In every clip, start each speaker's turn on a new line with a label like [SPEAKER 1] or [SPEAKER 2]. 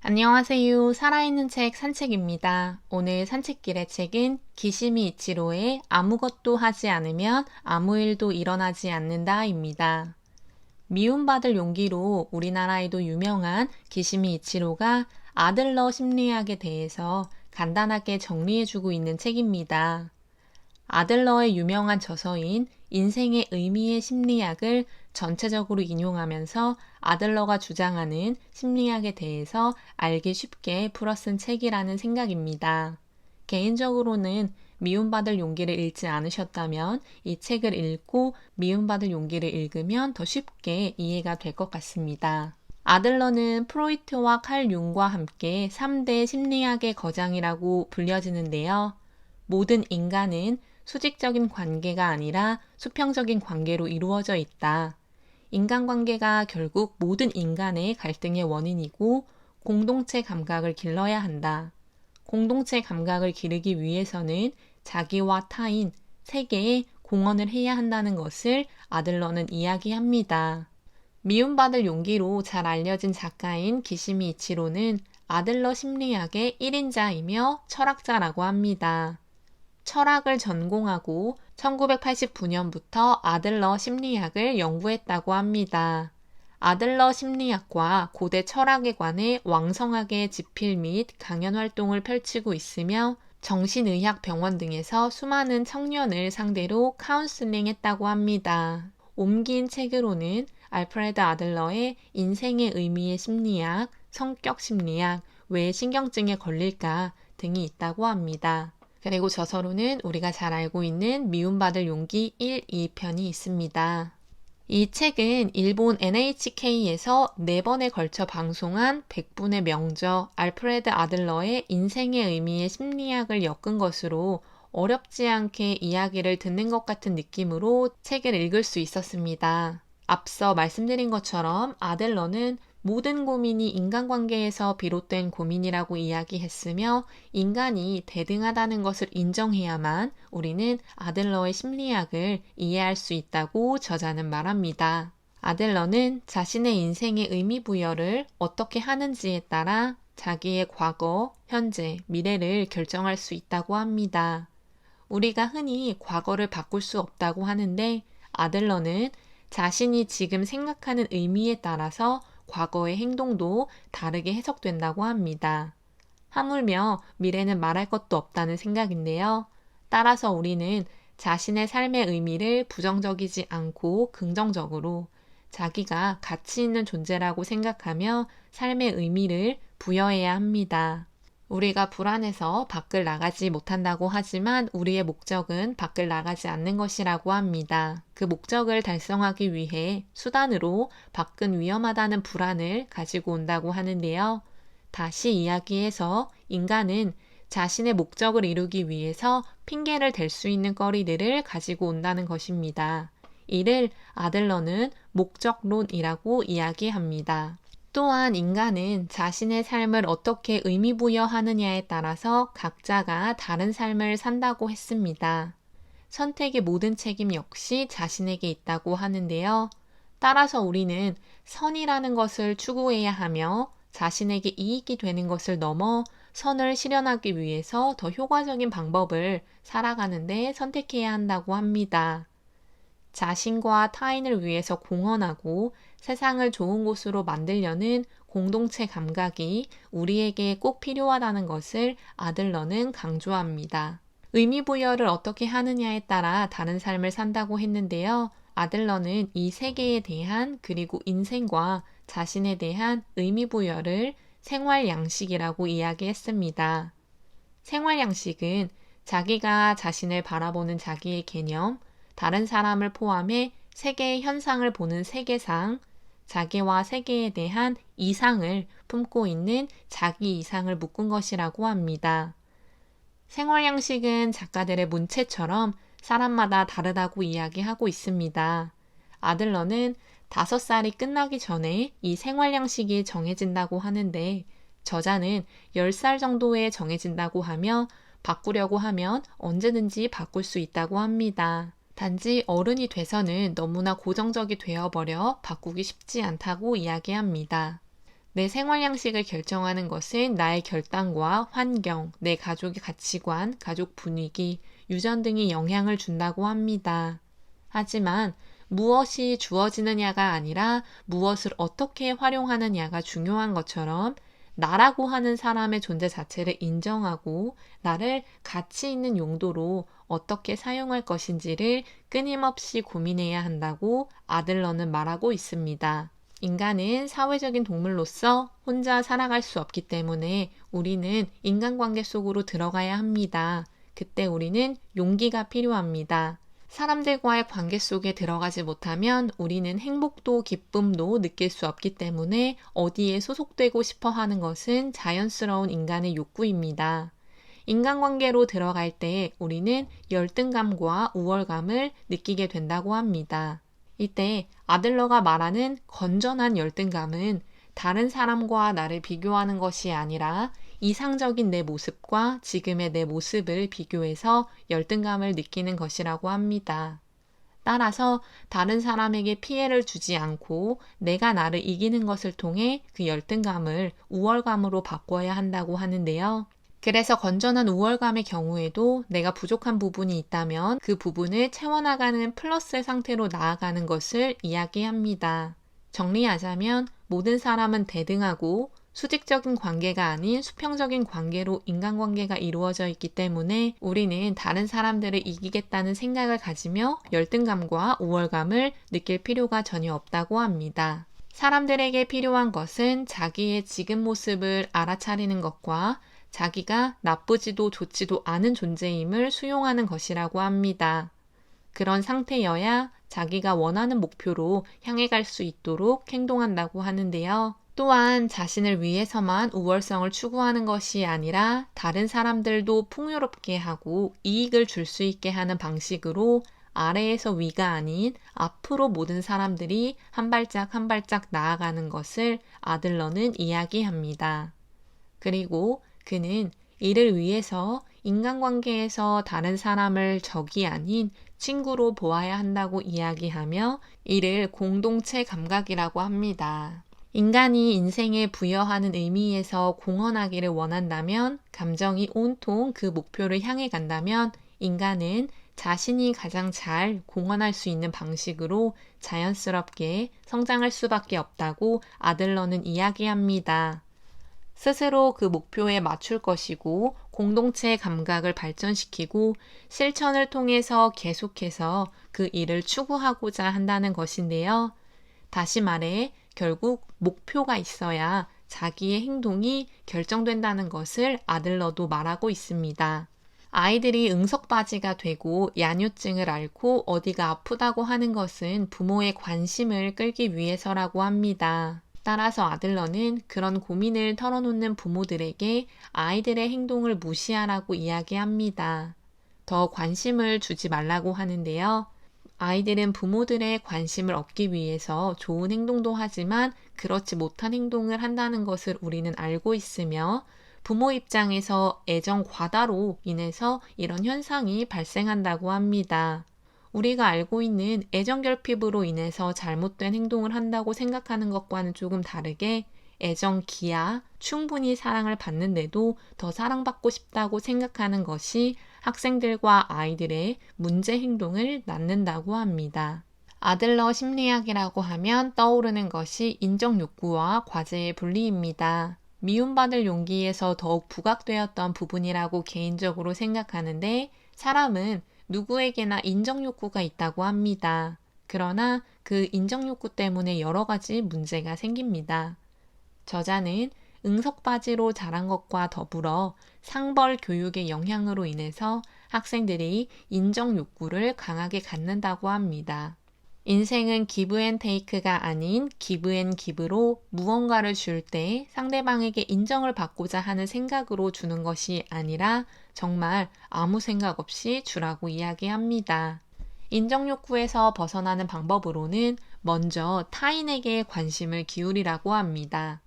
[SPEAKER 1] 안녕하세요. 살아있는 책 산책입니다. 오늘 산책길의 책은 기시미 이치로의 아무것도 하지 않으면 아무 일도 일어나지 않는다입니다. 미움받을 용기로 우리나라에도 유명한 기시미 이치로가 아들러 심리학에 대해서 간단하게 정리해주고 있는 책입니다. 아들러의 유명한 저서인 인생의 의미의 심리학을 전체적으로 인용하면서 아들러가 주장하는 심리학에 대해서 알기 쉽게 풀어쓴 책이라는 생각입니다. 개인적으로는 미움받을 용기를 읽지 않으셨다면 이 책을 읽고 미움받을 용기를 읽으면 더 쉽게 이해가 될 것 같습니다. 아들러는 프로이트와 칼 융과 함께 3대 심리학의 거장이라고 불려지는데요. 모든 인간은 수직적인 관계가 아니라 수평적인 관계로 이루어져 있다. 인간관계가 결국 모든 인간의 갈등의 원인이고 공동체 감각을 길러야 한다. 공동체 감각을 기르기 위해서는 자기와 타인, 세계에 공헌을 해야 한다는 것을 아들러는 이야기합니다. 미움받을 용기로 잘 알려진 작가인 기시미 이치로는 아들러 심리학의 1인자이며 철학자라고 합니다. 철학을 전공하고 1989년부터 아들러 심리학을 연구했다고 합니다. 아들러 심리학과 고대 철학에 관해 왕성하게 집필 및 강연 활동을 펼치고 있으며 정신의학 병원 등에서 수많은 청년을 상대로 카운슬링 했다고 합니다. 옮긴 책으로는 알프레드 아들러의 인생의 의미의 심리학, 성격 심리학, 왜 신경증에 걸릴까 등이 있다고 합니다. 그리고 저서로는 우리가 잘 알고 있는 미움받을 용기 1, 2편이 있습니다. 이 책은 일본 NHK에서 4번에 걸쳐 방송한 100분의 명저 알프레드 아들러의 인생의 의미의 심리학을 엮은 것으로 어렵지 않게 이야기를 듣는 것 같은 느낌으로 책을 읽을 수 있었습니다. 앞서 말씀드린 것처럼 아들러는 모든 고민이 인간관계에서 비롯된 고민이라고 이야기했으며 인간이 대등하다는 것을 인정해야만 우리는 아들러의 심리학을 이해할 수 있다고 저자는 말합니다. 아들러는 자신의 인생의 의미 부여를 어떻게 하는지에 따라 자기의 과거, 현재, 미래를 결정할 수 있다고 합니다. 우리가 흔히 과거를 바꿀 수 없다고 하는데 아들러는 자신이 지금 생각하는 의미에 따라서 과거의 행동도 다르게 해석된다고 합니다. 하물며 미래는 말할 것도 없다는 생각인데요. 따라서 우리는 자신의 삶의 의미를 부정적이지 않고 긍정적으로 자기가 가치 있는 존재라고 생각하며 삶의 의미를 부여해야 합니다. 우리가 불안해서 밖을 나가지 못한다고 하지만 우리의 목적은 밖을 나가지 않는 것이라고 합니다. 그 목적을 달성하기 위해 수단으로 밖은 위험하다는 불안을 가지고 온다고 하는데요. 다시 이야기해서 인간은 자신의 목적을 이루기 위해서 핑계를 댈 수 있는 거리들을 가지고 온다는 것입니다. 이를 아들러는 목적론이라고 이야기합니다. 또한 인간은 자신의 삶을 어떻게 의미부여하느냐에 따라서 각자가 다른 삶을 산다고 했습니다. 선택의 모든 책임 역시 자신에게 있다고 하는데요. 따라서 우리는 선이라는 것을 추구해야 하며 자신에게 이익이 되는 것을 넘어 선을 실현하기 위해서 더 효과적인 방법을 살아가는데 선택해야 한다고 합니다. 자신과 타인을 위해서 공헌하고 세상을 좋은 곳으로 만들려는 공동체 감각이 우리에게 꼭 필요하다는 것을 아들러는 강조합니다. 의미부여를 어떻게 하느냐에 따라 다른 삶을 산다고 했는데요. 아들러는 이 세계에 대한 그리고 인생과 자신에 대한 의미부여를 생활양식이라고 이야기했습니다. 생활양식은 자기가 자신을 바라보는 자기의 개념, 다른 사람을 포함해 세계의 현상을 보는 세계상, 자기와 세계에 대한 이상을 품고 있는 자기 이상을 묶은 것이라고 합니다. 생활양식은 작가들의 문체처럼 사람마다 다르다고 이야기하고 있습니다. 아들러는 5살이 끝나기 전에 이 생활양식이 정해진다고 하는데 저자는 10살 정도에 정해진다고 하며 바꾸려고 하면 언제든지 바꿀 수 있다고 합니다. 단지 어른이 돼서는 너무나 고정적이 되어버려 바꾸기 쉽지 않다고 이야기합니다. 내 생활 양식을 결정하는 것은 나의 결단과 환경, 내 가족의 가치관, 가족 분위기, 유전 등이 영향을 준다고 합니다. 하지만 무엇이 주어지느냐가 아니라 무엇을 어떻게 활용하느냐가 중요한 것처럼 나라고 하는 사람의 존재 자체를 인정하고 나를 가치 있는 용도로 어떻게 사용할 것인지를 끊임없이 고민해야 한다고 아들러는 말하고 있습니다. 인간은 사회적인 동물로서 혼자 살아갈 수 없기 때문에 우리는 인간관계 속으로 들어가야 합니다. 그때 우리는 용기가 필요합니다. 사람들과의 관계 속에 들어가지 못하면 우리는 행복도 기쁨도 느낄 수 없기 때문에 어디에 소속되고 싶어 하는 것은 자연스러운 인간의 욕구입니다. 인간관계로 들어갈 때 우리는 열등감과 우월감을 느끼게 된다고 합니다. 이때 아들러가 말하는 건전한 열등감은 다른 사람과 나를 비교하는 것이 아니라 이상적인 내 모습과 지금의 내 모습을 비교해서 열등감을 느끼는 것이라고 합니다. 따라서 다른 사람에게 피해를 주지 않고 내가 나를 이기는 것을 통해 그 열등감을 우월감으로 바꿔야 한다고 하는데요. 그래서 건전한 우월감의 경우에도 내가 부족한 부분이 있다면 그 부분을 채워나가는 플러스의 상태로 나아가는 것을 이야기합니다. 정리하자면 모든 사람은 대등하고 수직적인 관계가 아닌 수평적인 관계로 인간관계가 이루어져 있기 때문에 우리는 다른 사람들을 이기겠다는 생각을 가지며 열등감과 우월감을 느낄 필요가 전혀 없다고 합니다. 사람들에게 필요한 것은 자기의 지금 모습을 알아차리는 것과 자기가 나쁘지도 좋지도 않은 존재임을 수용하는 것이라고 합니다. 그런 상태여야 자기가 원하는 목표로 향해 갈 수 있도록 행동한다고 하는데요. 또한 자신을 위해서만 우월성을 추구하는 것이 아니라 다른 사람들도 풍요롭게 하고 이익을 줄 수 있게 하는 방식으로 아래에서 위가 아닌 앞으로 모든 사람들이 한 발짝 한 발짝 나아가는 것을 아들러는 이야기합니다. 그리고 그는 이를 위해서 인간관계에서 다른 사람을 적이 아닌 친구로 보아야 한다고 이야기하며 이를 공동체 감각이라고 합니다. 인간이 인생에 부여하는 의미에서 공헌하기를 원한다면, 감정이 온통 그 목표를 향해 간다면 인간은 자신이 가장 잘 공헌할 수 있는 방식으로 자연스럽게 성장할 수밖에 없다고 아들러는 이야기합니다. 스스로 그 목표에 맞출 것이고 공동체 감각을 발전시키고 실천을 통해서 계속해서 그 일을 추구하고자 한다는 것인데요. 다시 말해 결국 목표가 있어야 자기의 행동이 결정된다는 것을 아들러도 말하고 있습니다. 아이들이 응석바지가 되고 야뇨증을 앓고 어디가 아프다고 하는 것은 부모의 관심을 끌기 위해서라고 합니다. 따라서 아들러는 그런 고민을 털어놓는 부모들에게 아이들의 행동을 무시하라고 이야기합니다. 더 관심을 주지 말라고 하는데요. 아이들은 부모들의 관심을 얻기 위해서 좋은 행동도 하지만 그렇지 못한 행동을 한다는 것을 우리는 알고 있으며 부모 입장에서 애정 과다로 인해서 이런 현상이 발생한다고 합니다. 우리가 알고 있는 애정 결핍으로 인해서 잘못된 행동을 한다고 생각하는 것과는 조금 다르게 애정 기하, 충분히 사랑을 받는데도 더 사랑받고 싶다고 생각하는 것이 학생들과 아이들의 문제 행동을 낳는다고 합니다. 아들러 심리학이라고 하면 떠오르는 것이 인정 욕구와 과제의 분리입니다. 미움받을 용기에서 더욱 부각되었던 부분이라고 개인적으로 생각하는데 사람은 누구에게나 인정 욕구가 있다고 합니다. 그러나 그 인정 욕구 때문에 여러 가지 문제가 생깁니다. 저자는 응석바지로 자란 것과 더불어 상벌 교육의 영향으로 인해서 학생들이 인정 욕구를 강하게 갖는다고 합니다. 인생은 기브 앤 테이크가 아닌 기브 앤 기브로 무언가를 줄 때 상대방에게 인정을 받고자 하는 생각으로 주는 것이 아니라 정말 아무 생각 없이 주라고 이야기합니다. 인정 욕구에서 벗어나는 방법으로는 먼저 타인에게 관심을 기울이라고 합니다.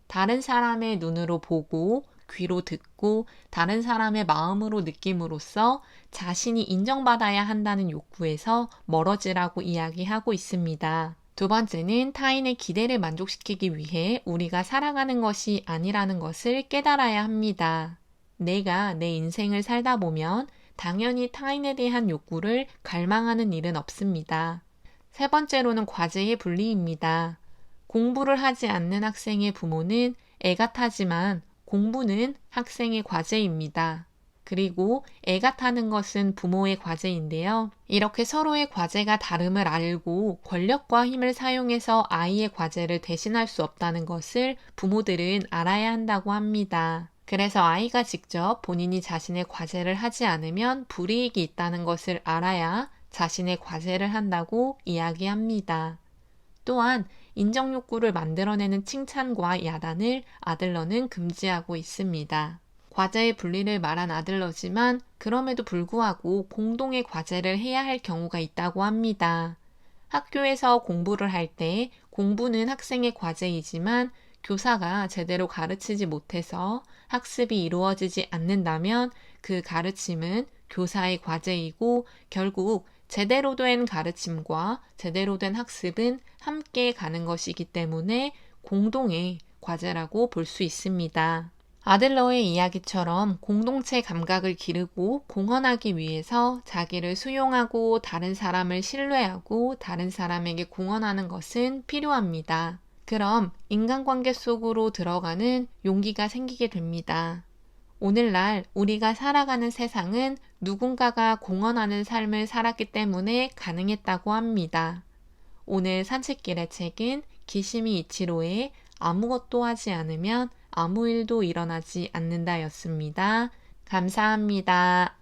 [SPEAKER 1] 다른 사람의 눈으로 보고 귀로 듣고 다른 사람의 마음으로 느낌으로써 자신이 인정받아야 한다는 욕구에서 멀어지라고 이야기하고 있습니다. 두 번째는 타인의 기대를 만족시키기 위해 우리가 살아가는 것이 아니라는 것을 깨달아야 합니다. 내가 내 인생을 살다 보면 당연히 타인에 대한 욕구를 갈망하는 일은 없습니다. 세 번째로는 과제의 분리입니다. 공부를 하지 않는 학생의 부모는 애가 타지만 공부는 학생의 과제입니다. 그리고 애가 타는 것은 부모의 과제인데요. 이렇게 서로의 과제가 다름을 알고 권력과 힘을 사용해서 아이의 과제를 대신할 수 없다는 것을 부모들은 알아야 한다고 합니다. 그래서 아이가 직접 본인이 자신의 과제를 하지 않으면 불이익이 있다는 것을 알아야 자신의 과제를 한다고 이야기합니다. 또한 인정 욕구를 만들어내는 칭찬과 야단을 아들러는 금지하고 있습니다. 과제의 분리를 말한 아들러지만 그럼에도 불구하고 공동의 과제를 해야 할 경우가 있다고 합니다. 학교에서 공부를 할 때 공부는 학생의 과제이지만 교사가 제대로 가르치지 못해서 학습이 이루어지지 않는다면 그 가르침은 교사의 과제이고 결국 제대로 된 가르침과 제대로 된 학습은 함께 가는 것이기 때문에 공동의 과제라고 볼 수 있습니다. 아들러의 이야기처럼 공동체 감각을 기르고 공헌하기 위해서 자기를 수용하고 다른 사람을 신뢰하고 다른 사람에게 공헌하는 것은 필요합니다. 그럼 인간관계 속으로 들어가는 용기가 생기게 됩니다. 오늘날 우리가 살아가는 세상은 누군가가 공헌하는 삶을 살았기 때문에 가능했다고 합니다. 오늘 산책길의 책은 기시미 이치로의 아무것도 하지 않으면 아무 일도 일어나지 않는다였습니다. 감사합니다.